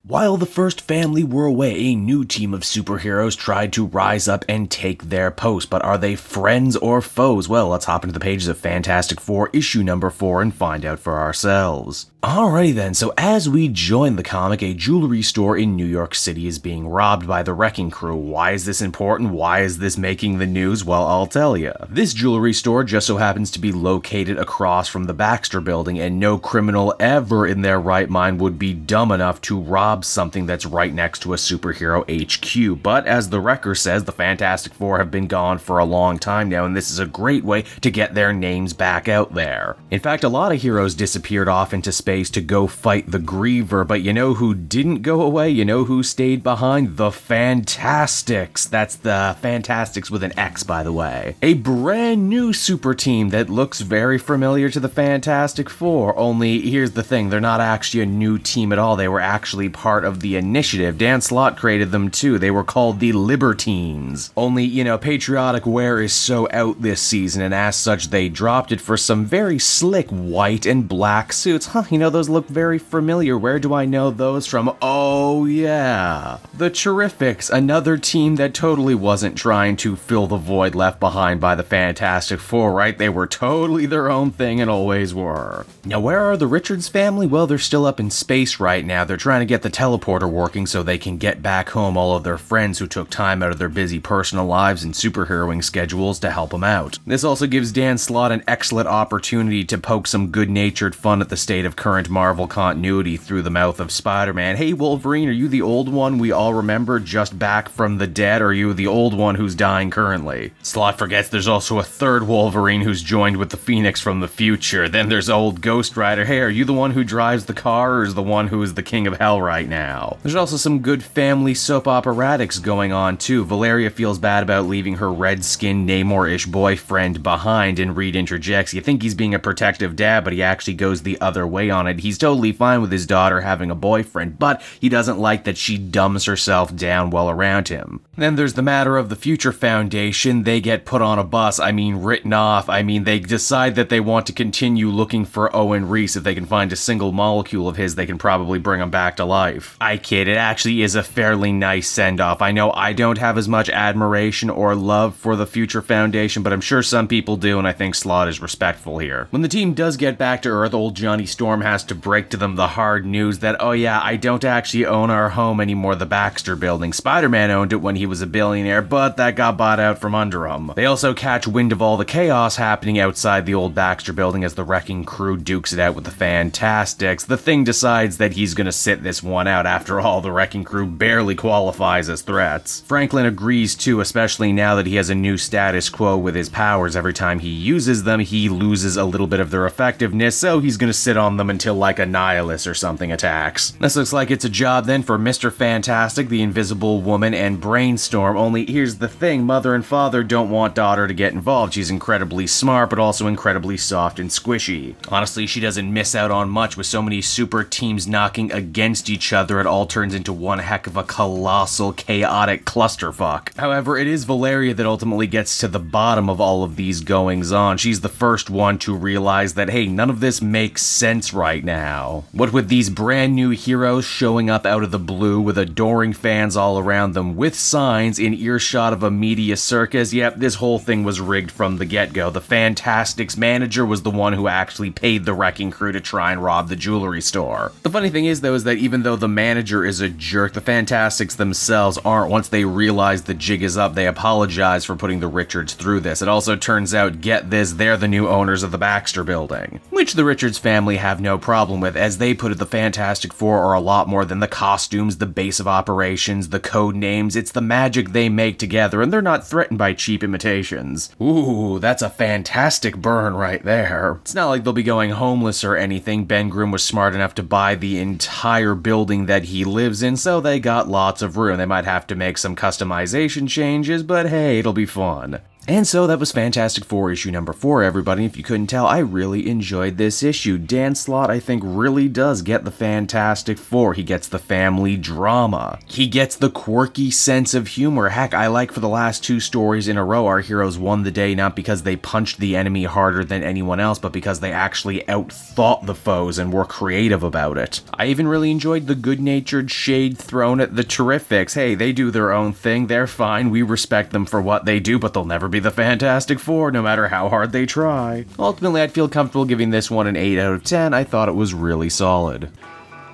While the first family were away, a new team of superheroes tried to rise up and take their post, but are they friends or foes? Well, let's hop into the pages of Fantastic Four, issue number 4, and find out for ourselves. Alrighty then, so as we join the comic, a jewelry store in New York City is being robbed by the Wrecking Crew. Why is this important? Why is this making the news? Well, I'll tell you. This jewelry store just so happens to be located across from the Baxter Building, and no criminal ever in their right mind would be dumb enough to rob something that's right next to a superhero HQ. But as the Wrecker says, the Fantastic Four have been gone for a long time now, and this is a great way to get their names back out there. In fact, a lot of heroes disappeared off into space to go fight the Griever, but you know who didn't go away? You know who stayed behind? The Fantastix. That's the Fantastix with an X, by the way. A brand new super team that looks very familiar to the Fantastic Four, only here's the thing, they're not actually a new team at all. They were actually part of the Initiative. Dan Slott created them too. They were called the Libertines. Only, you know, patriotic wear is so out this season, and as such they dropped it for some very slick white and black suits. You know, those look very familiar. Where do I know those from? Oh yeah, the Terrifics, another team that totally wasn't trying to fill the void left behind by the Fantastic Four, right? They were totally their own thing and always were. Now, where are the Richards family? Well, they're still up in space right now. They're trying to get the teleporter working so they can get back home all of their friends who took time out of their busy personal lives and superheroing schedules to help them out. This also gives Dan Slott an excellent opportunity to poke some good-natured fun at the state of current Marvel continuity through the mouth of Spider-Man. Hey Wolverine, are you the old one we all remember just back from the dead, or are you the old one who's dying currently? Slott forgets there's also a third Wolverine who's joined with the Phoenix from the future. Then there's old Ghost Rider. Hey, are you the one who drives the car, or is the one who is the king of hell right now? There's also some good family soap operatics going on too. Valeria feels bad about leaving her red-skinned Namor-ish boyfriend behind, and Reed interjects. You think he's being a protective dad, but he actually goes the other way on it. He's totally fine with his daughter having a boyfriend, but he doesn't like that she dumbs herself down well around him. Then there's the matter of the Future Foundation. They get put on a bus, written off. They decide that they want to continue looking for Owen Reese. If they can find a single molecule of his, they can probably bring him back to life. I kid, it actually is a fairly nice send-off. I know I don't have as much admiration or love for the Future Foundation, but I'm sure some people do, and I think Slott is respectful here. When the team does get back to Earth, old Johnny Storm has to break to them the hard news that, oh yeah, I don't actually own our home anymore, the Baxter Building. Spider-Man owned it when he was a billionaire, but that got bought out from under him. They also catch wind of all the chaos happening outside the old Baxter Building as the Wrecking Crew dukes it out with the Fantastix. The Thing decides that he's gonna sit this one out. After all, the Wrecking Crew barely qualifies as threats. Franklin agrees too, especially now that he has a new status quo with his powers. Every time he uses them, he loses a little bit of their effectiveness, so he's gonna sit on them until like a nihilist or something attacks. This looks like it's a job then for Mr. Fantastic, the Invisible Woman, and Brainstorm, only here's the thing, mother and father don't want daughter to get involved. She's incredibly smart, but also incredibly soft and squishy. Honestly, she doesn't miss out on much. With so many super teams knocking against each other, it all turns into one heck of a colossal, chaotic clusterfuck. However, it is Valeria that ultimately gets to the bottom of all of these goings-on. She's the first one to realize that, hey, none of this makes sense right now. What with these brand new heroes showing up out of the blue with adoring fans all around them with signs in earshot of a media circus, yep, this whole thing was rigged from the get-go. The Fantastix manager was the one who actually paid the Wrecking Crew to try and rob the jewelry store. The funny thing is, though, is that even though the manager is a jerk, the Fantastix themselves aren't. Once they realize the jig is up, they apologize for putting the Richards through this. It also turns out, get this, they're the new owners of the Baxter Building, which the Richards family have no problem with. As they put it, the Fantastic Four are a lot more than the costumes, the base of operations, the code names. It's the magic they make together, and they're not threatened by cheap imitations. Ooh, that's a fantastic burn right there. It's not like they'll be going homeless or anything. Ben Grimm was smart enough to buy the entire building that he lives in, so they got lots of room. They might have to make some customization changes, but hey, it'll be fun. And so that was Fantastic Four issue number 4, everybody. If you couldn't tell, I really enjoyed this issue. Dan Slott, I think, really does get the Fantastic Four. He gets the family drama. He gets the quirky sense of humor. Heck, I like for the last 2 stories in a row, our heroes won the day not because they punched the enemy harder than anyone else, but because they actually outthought the foes and were creative about it. I even really enjoyed the good-natured shade thrown at the Terrifics. Hey, they do their own thing. They're fine. We respect them for what they do, but they'll never be the Fantastic Four, no matter how hard they try. Ultimately, I'd feel comfortable giving this one an 8 out of 10. I thought it was really solid.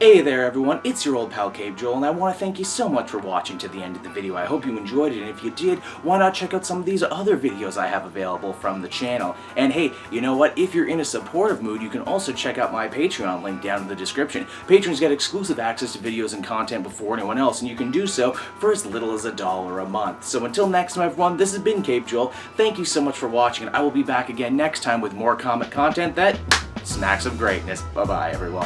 Hey there everyone, it's your old pal Cape Joel, and I want to thank you so much for watching to the end of the video. I hope you enjoyed it, and if you did, why not check out some of these other videos I have available from the channel. And hey, you know what, if you're in a supportive mood, you can also check out my Patreon link down in the description. Patrons get exclusive access to videos and content before anyone else, and you can do so for as little as $1 a month. So until next time everyone, this has been Cape Joel. Thank you so much for watching, and I will be back again next time with more comic content that smacks of greatness. Bye bye everyone.